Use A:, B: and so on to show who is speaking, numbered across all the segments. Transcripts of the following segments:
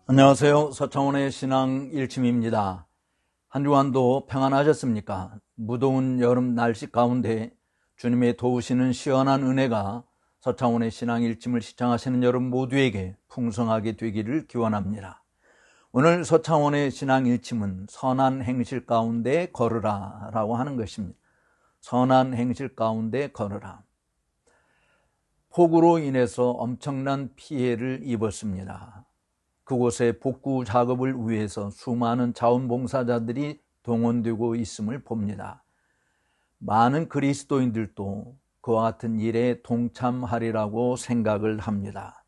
A: 안녕하세요. 서창원의 신앙 일침입니다. 한 주간도 평안하셨습니까? 무더운 여름 날씨 가운데 주님의 도우시는 시원한 은혜가 서창원의 신앙 일침을 시청하시는 여러분 모두에게 풍성하게 되기를 기원합니다. 오늘 서창원의 신앙 일침은 선한 행실 가운데 걸으라 라고 하는 것입니다. 선한 행실 가운데 걸으라. 폭우로 인해서 엄청난 피해를 입었습니다. 그곳에 복구 작업을 위해서 수많은 자원봉사자들이 동원되고 있음을 봅니다. 많은 그리스도인들도 그와 같은 일에 동참하리라고 생각을 합니다.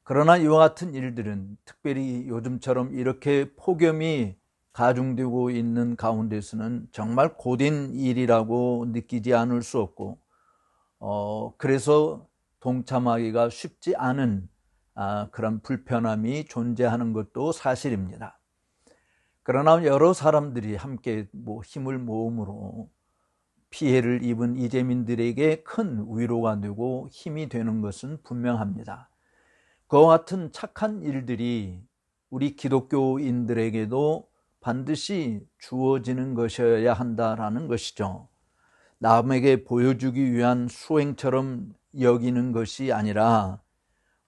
A: 그러나 이와 같은 일들은 특별히 요즘처럼 이렇게 폭염이 가중되고 있는 가운데서는 정말 고된 일이라고 느끼지 않을 수 없고 그래서 동참하기가 쉽지 않은 그런 불편함이 존재하는 것도 사실입니다. 그러나 여러 사람들이 함께 힘을 모음으로 피해를 입은 이재민들에게 큰 위로가 되고 힘이 되는 것은 분명합니다. 그와 같은 착한 일들이 우리 기독교인들에게도 반드시 주어지는 것이어야 한다라는 것이죠. 남에게 보여주기 위한 수행처럼 여기는 것이 아니라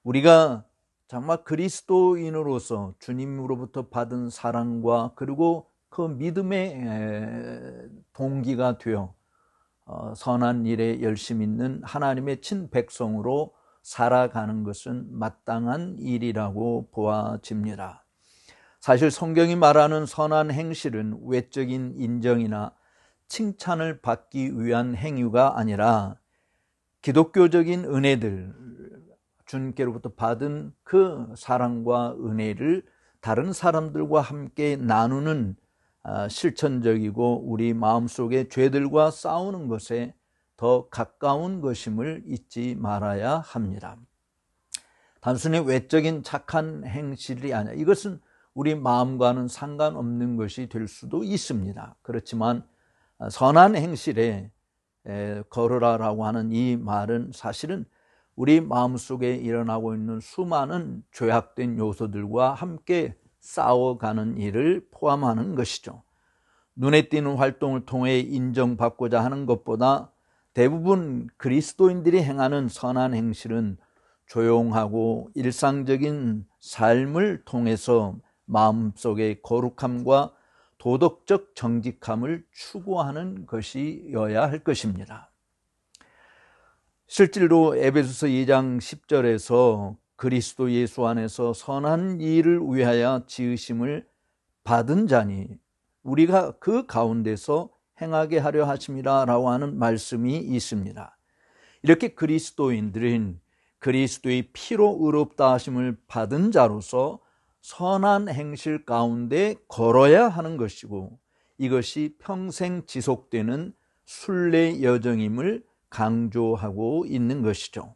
A: 우리가 정말 그리스도인으로서 주님으로부터 받은 사랑과 그리고 그 믿음의 동기가 되어 선한 일에 열심 있는 하나님의 친백성으로 살아가는 것은 마땅한 일이라고 보아집니다. 사실 성경이 말하는 선한 행실은 외적인 인정이나 칭찬을 받기 위한 행위가 아니라 기독교적인 은혜들, 주님께로부터 받은 그 사랑과 은혜를 다른 사람들과 함께 나누는 실천적이고 우리 마음속의 죄들과 싸우는 것에 더 가까운 것임을 잊지 말아야 합니다. 단순히 외적인 착한 행실이 아니라 이것은 우리 마음과는 상관없는 것이 될 수도 있습니다. 그렇지만 선한 행실에 걸으라라고 하는 이 말은 사실은 우리 마음속에 일어나고 있는 수많은 죄악된 요소들과 함께 싸워가는 일을 포함하는 것이죠. 눈에 띄는 활동을 통해 인정받고자 하는 것보다 대부분 그리스도인들이 행하는 선한 행실은 조용하고 일상적인 삶을 통해서 마음속의 거룩함과 도덕적 정직함을 추구하는 것이어야 할 것입니다. 실제로 에베소서 2장 10절에서 그리스도 예수 안에서 선한 일을 위하여 지으심을 받은 자니 우리가 그 가운데서 행하게 하려 하심이라 라고 하는 말씀이 있습니다. 이렇게 그리스도인들은 그리스도의 피로 의롭다 하심을 받은 자로서 선한 행실 가운데 걸어야 하는 것이고 이것이 평생 지속되는 순례 여정임을 강조하고 있는 것이죠.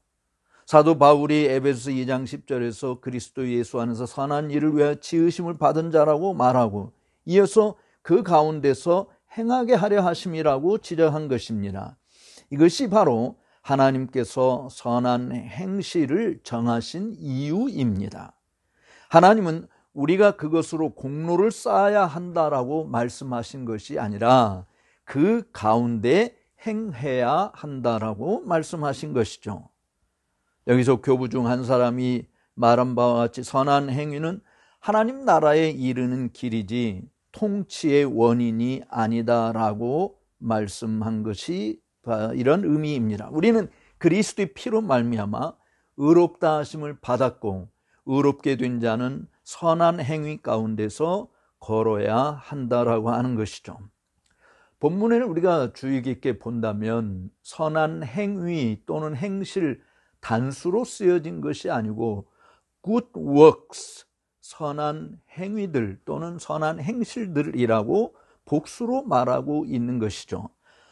A: 사도 바울이 에베소서 2장 10절에서 그리스도 예수 안에서 선한 일을 위하여 지으심을 받은 자라고 말하고 이어서 그 가운데서 행하게 하려 하심이라고 지적한 것입니다. 이것이 바로 하나님께서 선한 행실을 정하신 이유입니다. 하나님은 우리가 그것으로 공로를 쌓아야 한다라고 말씀하신 것이 아니라 그 가운데 행해야 한다라고 말씀하신 것이죠. 여기서 교부 중 한 사람이 말한 바와 같이 선한 행위는 하나님 나라에 이르는 길이지 통치의 원인이 아니다라고 말씀한 것이 이런 의미입니다. 우리는 그리스도의 피로 말미암아 의롭다 하심을 받았고 의롭게 된 자는 선한 행위 가운데서 걸어야 한다라고 하는 것이죠. 본문에는 우리가 주의 깊게 본다면 선한 행위 또는 행실 단수로 쓰여진 것이 아니고 good works, 선한 행위들 또는 선한 행실들이라고 복수로 말하고 있는 것이죠.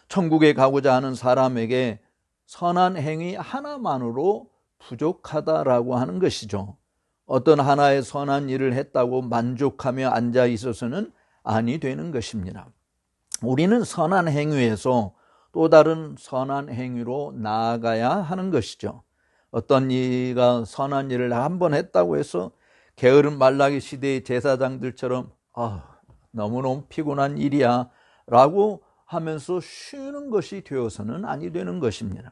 A: 천국에 가고자 하는 사람에게 선한 행위 하나만으로 부족하다라고 하는 것이죠. 어떤 하나의 선한 일을 했다고 만족하며 앉아 있어서는 아니 되는 것입니다. 우리는 선한 행위에서 또 다른 선한 행위로 나아가야 하는 것이죠. 어떤 이가 선한 일을 한 번 했다고 해서 게으른 말라기 시대의 제사장들처럼 너무너무 피곤한 일이야 라고 하면서 쉬는 것이 되어서는 아니 되는 것입니다.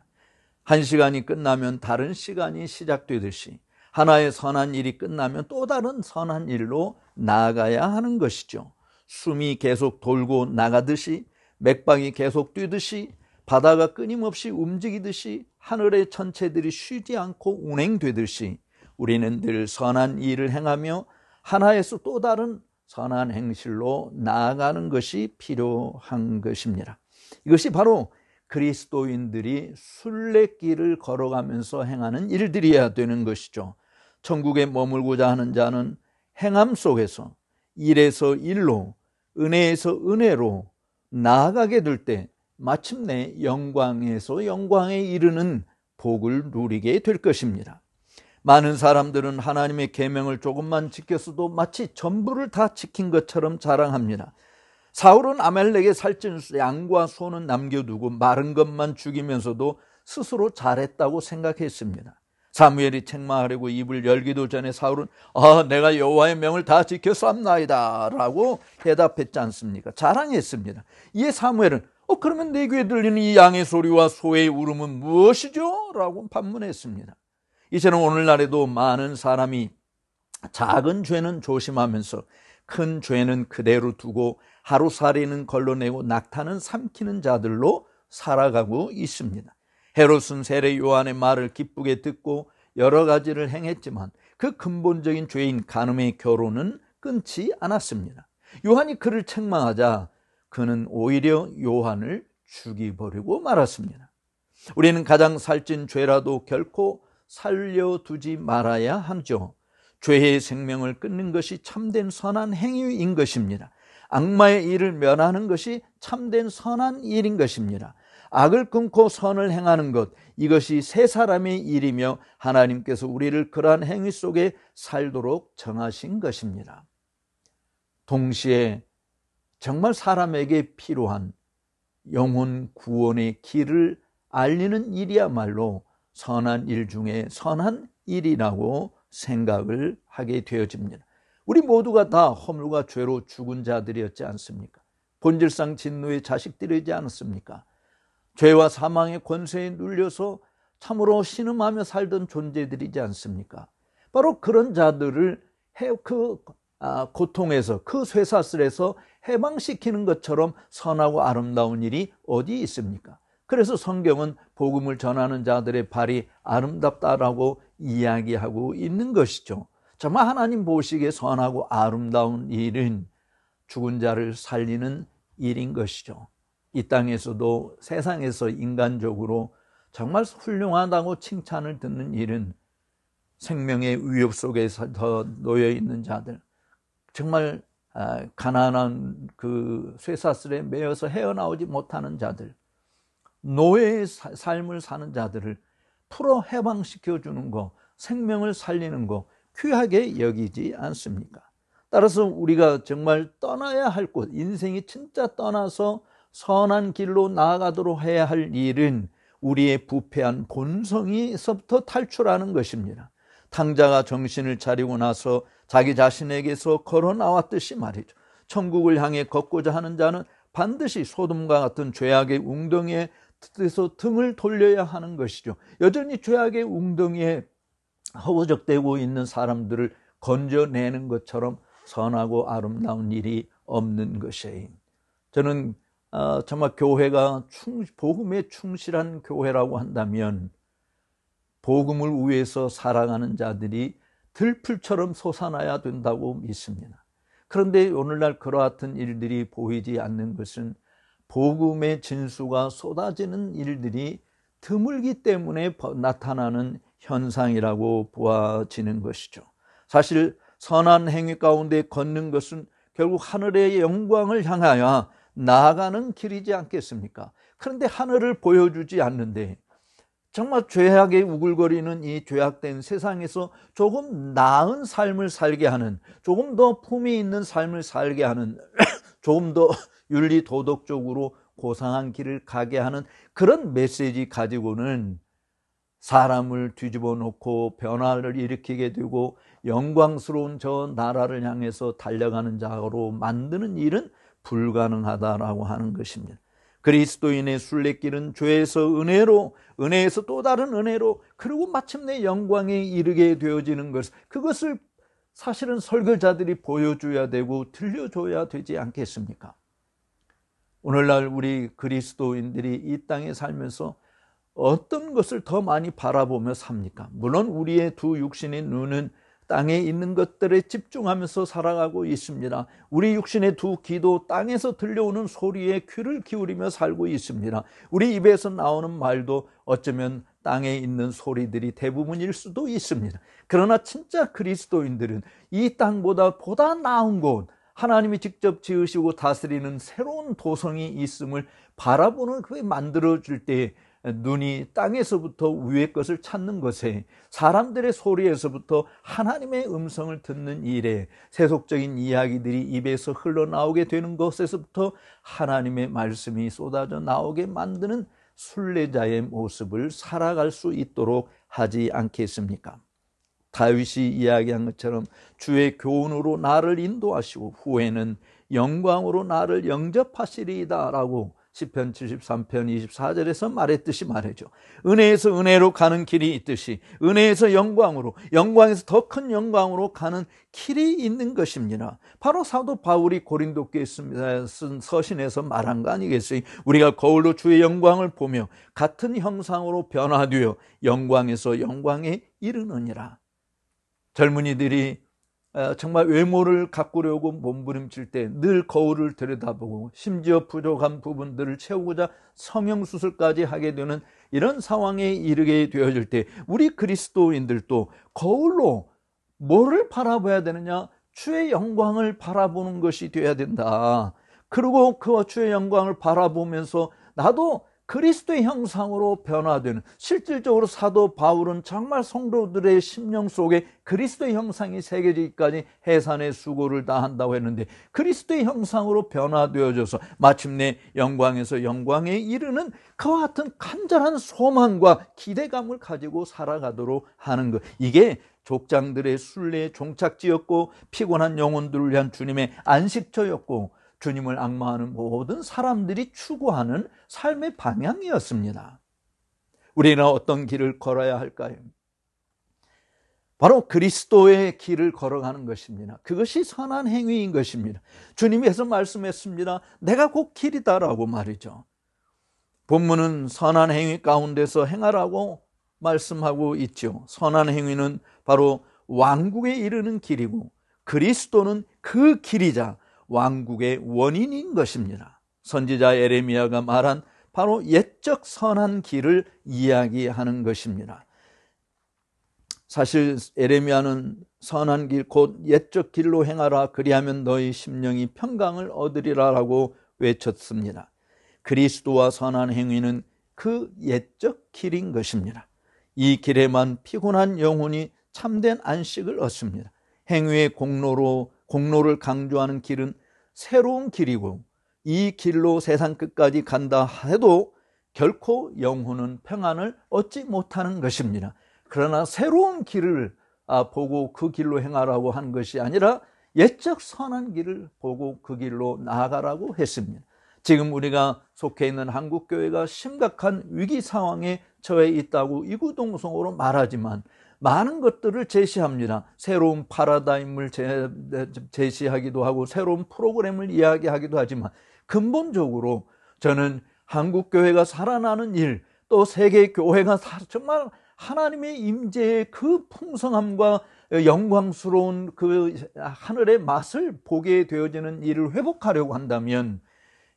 A: 한 시간이 끝나면 다른 시간이 시작되듯이 하나의 선한 일이 끝나면 또 다른 선한 일로 나아가야 하는 것이죠. 숨이 계속 돌고 나가듯이, 맥박이 계속 뛰듯이, 바다가 끊임없이 움직이듯이, 하늘의 천체들이 쉬지 않고 운행되듯이 우리는 늘 선한 일을 행하며 하나에서 또 다른 선한 행실로 나아가는 것이 필요한 것입니다. 이것이 바로 그리스도인들이 순례길을 걸어가면서 행하는 일들이어야 되는 것이죠. 천국에 머물고자 하는 자는 행함 속에서 일에서 일로, 은혜에서 은혜로 나아가게 될 때 마침내 영광에서 영광에 이르는 복을 누리게 될 것입니다. 많은 사람들은 하나님의 계명을 조금만 지켰어도 마치 전부를 다 지킨 것처럼 자랑합니다. 사울은 아말렉의 살찐 양과 소는 남겨두고 마른 것만 죽이면서도 스스로 잘했다고 생각했습니다. 사무엘이 책망하려고 입을 열기도 전에 사울은 내가 여호와의 명을 다 지켰사옵나이다 라고 대답했지 않습니까? 자랑했습니다. 이에 사무엘은 그러면 내 귀에 들리는 이 양의 소리와 소의 울음은 무엇이죠? 라고 반문했습니다. 이처럼 오늘날에도 많은 사람이 작은 죄는 조심하면서 큰 죄는 그대로 두고 하루살이는 걸러내고 낙타는 삼키는 자들로 살아가고 있습니다. 헤롯은 세례 요한의 말을 기쁘게 듣고 여러 가지를 행했지만 그 근본적인 죄인 간음의 결혼은 끊지 않았습니다. 요한이 그를 책망하자 그는 오히려 요한을 죽이버리고 말았습니다. 우리는 가장 살찐 죄라도 결코 살려두지 말아야 하죠. 죄의 생명을 끊는 것이 참된 선한 행위인 것입니다. 악마의 일을 면하는 것이 참된 선한 일인 것입니다. 악을 끊고 선을 행하는 것, 이것이 새 사람의 일이며 하나님께서 우리를 그러한 행위 속에 살도록 정하신 것입니다. 동시에 정말 사람에게 필요한 영혼 구원의 길을 알리는 일이야말로 선한 일 중에 선한 일이라고 생각을 하게 되어집니다. 우리 모두가 다 허물과 죄로 죽은 자들이었지 않습니까? 본질상 진노의 자식들이지 않았습니까? 죄와 사망의 권세에 눌려서 참으로 신음하며 살던 존재들이지 않습니까? 바로 그런 자들을 고통에서, 그 쇠사슬에서 해방시키는 것처럼 선하고 아름다운 일이 어디 있습니까? 그래서 성경은 복음을 전하는 자들의 발이 아름답다라고 이야기하고 있는 것이죠. 정말 하나님 보시기에 선하고 아름다운 일은 죽은 자를 살리는 일인 것이죠. 이 땅에서도 세상에서 인간적으로 정말 훌륭하다고 칭찬을 듣는 일은 생명의 위협 속에서 더 놓여 있는 자들, 정말 가난한 그 쇠사슬에 매여서 헤어나오지 못하는 자들, 노예의 삶을 사는 자들을 풀어 해방시켜주는 거, 생명을 살리는 거 귀하게 여기지 않습니까? 따라서 우리가 정말 떠나야 할 곳, 인생이 진짜 떠나서 선한 길로 나아가도록 해야 할 일은 우리의 부패한 본성에서부터 탈출하는 것입니다. 탕자가 정신을 차리고 나서 자기 자신에게서 걸어 나왔듯이 말이죠. 천국을 향해 걷고자 하는 자는 반드시 소돔과 같은 죄악의 웅덩이에 등을 돌려야 하는 것이죠. 여전히 죄악의 웅덩이에 허우적대고 있는 사람들을 건져내는 것처럼 선하고 아름다운 일이 없는 것이에요. 저는 정말 교회가 복음에 충실한 교회라고 한다면 복음을 위해서 살아가는 자들이 들풀처럼 솟아나야 된다고 믿습니다. 그런데 오늘날 그러한 일들이 보이지 않는 것은 복음의 진수가 쏟아지는 일들이 드물기 때문에 나타나는 현상이라고 보아지는 것이죠. 사실 선한 행위 가운데 걷는 것은 결국 하늘의 영광을 향하여 나아가는 길이지 않겠습니까? 그런데 하늘을 보여주지 않는데 정말 죄악에 우글거리는 이 죄악된 세상에서 조금 나은 삶을 살게 하는, 조금 더 품이 있는 삶을 살게 하는, 조금 더 윤리 도덕적으로 고상한 길을 가게 하는 그런 메시지 가지고는 사람을 뒤집어 놓고 변화를 일으키게 되고 영광스러운 저 나라를 향해서 달려가는 자로 만드는 일은 불가능하다라고 하는 것입니다. 그리스도인의 순례길은 죄에서 은혜로, 은혜에서 또 다른 은혜로, 그리고 마침내 영광에 이르게 되어지는 것, 그것을 사실은 설교자들이 보여줘야 되고 들려줘야 되지 않겠습니까? 오늘날 우리 그리스도인들이 이 땅에 살면서 어떤 것을 더 많이 바라보며 삽니까? 물론 우리의 두 육신의 눈은 땅에 있는 것들에 집중하면서 살아가고 있습니다. 우리 육신의 두 귀도 땅에서 들려오는 소리에 귀를 기울이며 살고 있습니다. 우리 입에서 나오는 말도 어쩌면 땅에 있는 소리들이 대부분일 수도 있습니다. 그러나 진짜 그리스도인들은 이 땅보다 보다 나은 곳, 하나님이 직접 지으시고 다스리는 새로운 도성이 있음을 바라보는 그게 만들어질 때 눈이 땅에서부터 위의 것을 찾는 것에, 사람들의 소리에서부터 하나님의 음성을 듣는 일에, 세속적인 이야기들이 입에서 흘러나오게 되는 것에서부터 하나님의 말씀이 쏟아져 나오게 만드는 순례자의 모습을 살아갈 수 있도록 하지 않겠습니까? 다윗이 이야기한 것처럼 주의 교훈으로 나를 인도하시고 후에는 영광으로 나를 영접하시리이다 라고 시편 73편 24절에서 말했듯이 말이죠. 은혜에서 은혜로 가는 길이 있듯이 은혜에서 영광으로, 영광에서 더 큰 영광으로 가는 길이 있는 것입니다. 바로 사도 바울이 고린도교에 쓴 서신에서 말한 거 아니겠어요? 우리가 거울로 주의 영광을 보며 같은 형상으로 변화되어 영광에서 영광에 이르느니라. 젊은이들이 정말 외모를 가꾸려고 몸부림칠 때 늘 거울을 들여다보고 심지어 부족한 부분들을 채우고자 성형수술까지 하게 되는 이런 상황에 이르게 되어질 때 우리 그리스도인들도 거울로 뭐를 바라봐야 되느냐? 주의 영광을 바라보는 것이 되어야 된다. 그리고 그 주의 영광을 바라보면서 나도 그리스도의 형상으로 변화되는, 실질적으로 사도 바울은 정말 성도들의 심령 속에 그리스도의 형상이 새겨지기까지 해산의 수고를 다한다고 했는데 그리스도의 형상으로 변화되어져서 마침내 영광에서 영광에 이르는 그와 같은 간절한 소망과 기대감을 가지고 살아가도록 하는 것, 이게 족장들의 순례의 종착지였고 피곤한 영혼들을 위한 주님의 안식처였고 주님을 앙마하는 모든 사람들이 추구하는 삶의 방향이었습니다. 우리는 어떤 길을 걸어야 할까요? 바로 그리스도의 길을 걸어가는 것입니다. 그것이 선한 행위인 것입니다. 주님께서 말씀했습니다. 내가 곧 길이다라고 말이죠. 본문은 선한 행위 가운데서 행하라고 말씀하고 있죠. 선한 행위는 바로 왕국에 이르는 길이고 그리스도는 그 길이자 왕국의 원인인 것입니다. 선지자 에레미야가 말한 바로 옛적 선한 길을 이야기하는 것입니다. 사실 에레미야는 선한 길 곧 옛적 길로 행하라 그리하면 너희 심령이 평강을 얻으리라 라고 외쳤습니다. 그리스도와 선한 행위는 그 옛적 길인 것입니다. 이 길에만 피곤한 영혼이 참된 안식을 얻습니다. 행위의 공로를 강조하는 길은 새로운 길이고 이 길로 세상 끝까지 간다 해도 결코 영혼은 평안을 얻지 못하는 것입니다. 그러나 새로운 길을 보고 그 길로 행하라고 한 것이 아니라 옛적 선한 길을 보고 그 길로 나아가라고 했습니다. 지금 우리가 속해 있는 한국교회가 심각한 위기 상황에 처해 있다고 이구동성으로 말하지만 많은 것들을 제시합니다. 새로운 파라다임을 제시하기도 하고 새로운 프로그램을 이야기하기도 하지만 근본적으로 저는 한국교회가 살아나는 일, 또 세계교회가 정말 하나님의 임재의 그 풍성함과 영광스러운 그 하늘의 맛을 보게 되어지는 일을 회복하려고 한다면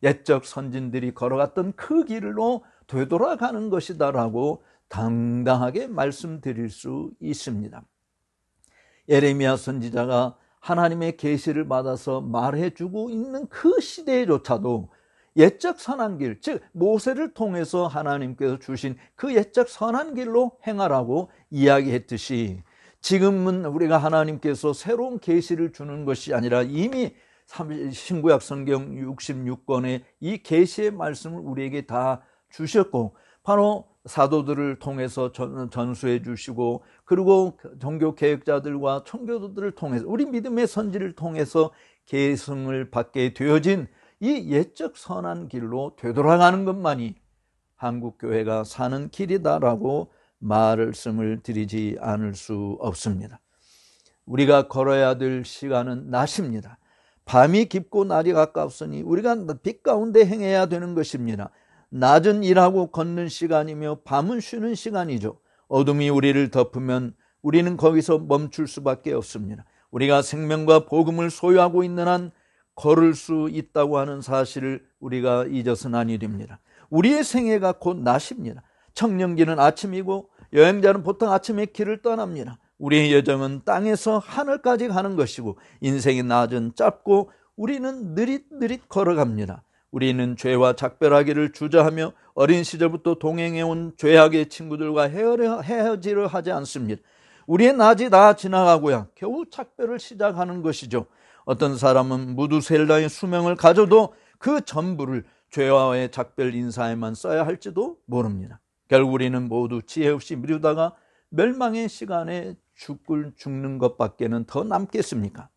A: 옛적 선진들이 걸어갔던 그 길로 되돌아가는 것이다라고 당당하게 말씀드릴 수 있습니다. 예레미야 선지자가 하나님의 계시를 받아서 말해주고 있는 그 시대조차도 옛적 선한 길, 즉 모세를 통해서 하나님께서 주신 그 옛적 선한 길로 행하라고 이야기했듯이 지금은 우리가 하나님께서 새로운 계시를 주는 것이 아니라 이미 신구약 성경 66권의 이 계시의 말씀을 우리에게 다 주셨고 바로 사도들을 통해서 전수해 주시고, 그리고 종교 개혁자들과 청교도들을 통해서, 우리 믿음의 선지를 통해서 계승을 받게 되어진 이 옛적 선한 길로 되돌아가는 것만이 한국교회가 사는 길이다라고 말씀을 드리지 않을 수 없습니다. 우리가 걸어야 될 시간은 낮입니다. 밤이 깊고 날이 가까웠으니 우리가 빛 가운데 행해야 되는 것입니다. 낮은 일하고 걷는 시간이며 밤은 쉬는 시간이죠. 어둠이 우리를 덮으면 우리는 거기서 멈출 수밖에 없습니다. 우리가 생명과 복음을 소유하고 있는 한 걸을 수 있다고 하는 사실을 우리가 잊어서는 아니 됩니다. 우리의 생애가 곧 낮입니다. 청년기는 아침이고 여행자는 보통 아침에 길을 떠납니다. 우리의 여정은 땅에서 하늘까지 가는 것이고 인생의 낮은 짧고 우리는 느릿느릿 걸어갑니다. 우리는 죄와 작별하기를 주저하며 어린 시절부터 동행해온 죄악의 친구들과 헤어지려 하지 않습니다. 우리의 낮이 다 지나가고야 겨우 작별을 시작하는 것이죠. 어떤 사람은 무두셀라의 수명을 가져도 그 전부를 죄와의 작별 인사에만 써야 할지도 모릅니다. 결국 우리는 모두 지혜 없이 미루다가 멸망의 시간에 죽는 것밖에는 더 남겠습니까?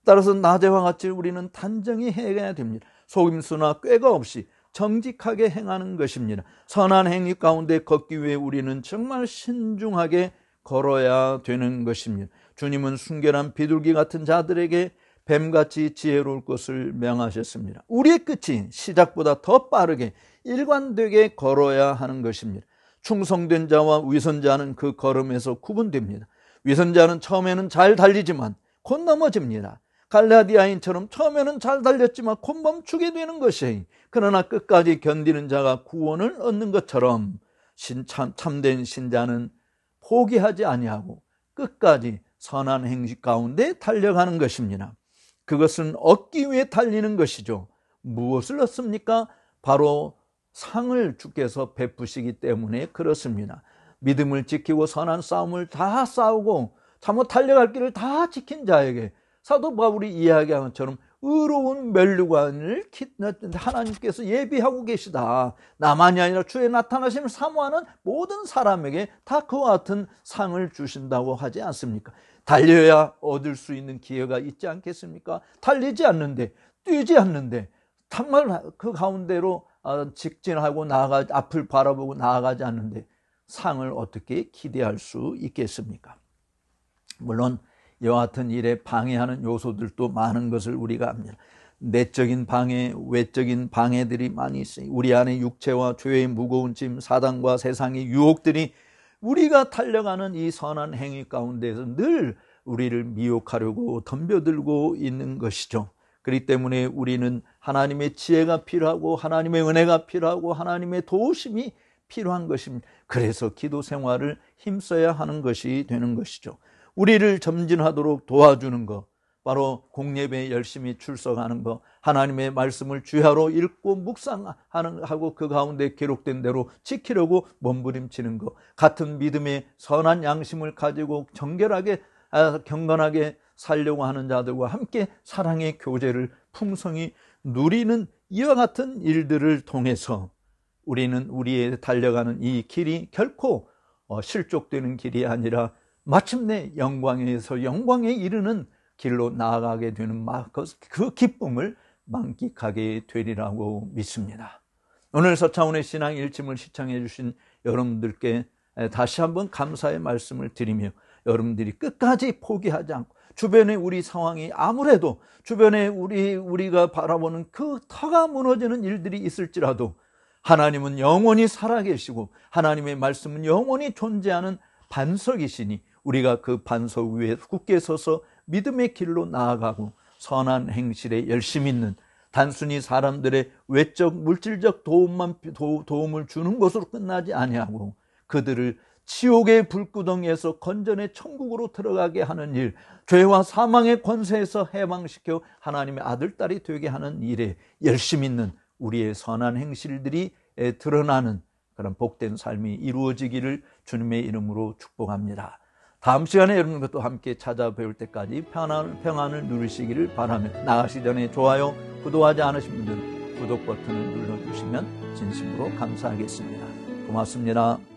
A: 따라서 낮에와 같이 우리는 단정히 행해야 됩니다. 속임수나 꾀가 없이 정직하게 행하는 것입니다. 선한 행위 가운데 걷기 위해 우리는 정말 신중하게 걸어야 되는 것입니다. 주님은 순결한 비둘기 같은 자들에게 뱀같이 지혜로울 것을 명하셨습니다. 우리의 끝이 시작보다 더 빠르게 일관되게 걸어야 하는 것입니다. 충성된 자와 위선자는 그 걸음에서 구분됩니다. 위선자는 처음에는 잘 달리지만 곧 넘어집니다. 갈라디아인처럼 처음에는 잘 달렸지만 곧 멈추게 되는 것이, 그러나 끝까지 견디는 자가 구원을 얻는 것처럼 참된 신자는 포기하지 아니하고 끝까지 선한 행실 가운데 달려가는 것입니다. 그것은 얻기 위해 달리는 것이죠. 무엇을 얻습니까? 바로 상을 주께서 베푸시기 때문에 그렇습니다. 믿음을 지키고 선한 싸움을 다 싸우고 참으로 달려갈 길을 다 지킨 자에게 사도 바울이 이야기한 것처럼 의로운 면류관을 하나님께서 예비하고 계시다. 나만이 아니라 주의 나타나심을 사모하는 모든 사람에게 다 그와 같은 상을 주신다고 하지 않습니까? 달려야 얻을 수 있는 기회가 있지 않겠습니까? 달리지 않는데, 뛰지 않는데, 정말 그 가운데로 직진하고 앞을 바라보고 나아가지 않는데 상을 어떻게 기대할 수 있겠습니까? 물론 이와 같은 일에 방해하는 요소들도 많은 것을 우리가 압니다. 내적인 방해, 외적인 방해들이 많이 있어요. 우리 안에 육체와 죄의 무거운 짐, 사단과 세상의 유혹들이 우리가 달려가는 이 선한 행위 가운데서 늘 우리를 미혹하려고 덤벼들고 있는 것이죠. 그렇기 때문에 우리는 하나님의 지혜가 필요하고 하나님의 은혜가 필요하고 하나님의 도우심이 필요한 것입니다. 그래서 기도 생활을 힘써야 하는 것이 되는 것이죠. 우리를 점진하도록 도와주는 것, 바로 공예배에 열심히 출석하는 것, 하나님의 말씀을 주야로 읽고 묵상하고 그 가운데 기록된 대로 지키려고 몸부림치는 것, 같은 믿음의 선한 양심을 가지고 정결하게 경건하게 살려고 하는 자들과 함께 사랑의 교제를 풍성히 누리는 이와 같은 일들을 통해서 우리는 우리의 달려가는 이 길이 결코 실족되는 길이 아니라 마침내 영광에서 영광에 이르는 길로 나아가게 되는 그 기쁨을 만끽하게 되리라고 믿습니다. 오늘 서차원의 신앙 일침을 시청해 주신 여러분들께 다시 한번 감사의 말씀을 드리며, 여러분들이 끝까지 포기하지 않고 주변에 우리 상황이 아무래도 주변에 우리가 바라보는 그 터가 무너지는 일들이 있을지라도 하나님은 영원히 살아계시고 하나님의 말씀은 영원히 존재하는 반석이시니 우리가 그 반석 위에 굳게 서서 믿음의 길로 나아가고 선한 행실에 열심히 있는, 단순히 사람들의 외적 물질적 도움을 주는 것으로 끝나지 아니하고 그들을 지옥의 불구덩이에서 건져내 천국으로 들어가게 하는 일, 죄와 사망의 권세에서 해방시켜 하나님의 아들, 딸이 되게 하는 일에 열심히 있는 우리의 선한 행실들이 드러나는 그런 복된 삶이 이루어지기를 주님의 이름으로 축복합니다. 다음 시간에 여러분과 또 함께 찾아뵐 때까지 평안을 누리시기를 바라며, 나가시기 전에 좋아요, 구독하지 않으신 분들은 구독 버튼을 눌러주시면 진심으로 감사하겠습니다. 고맙습니다.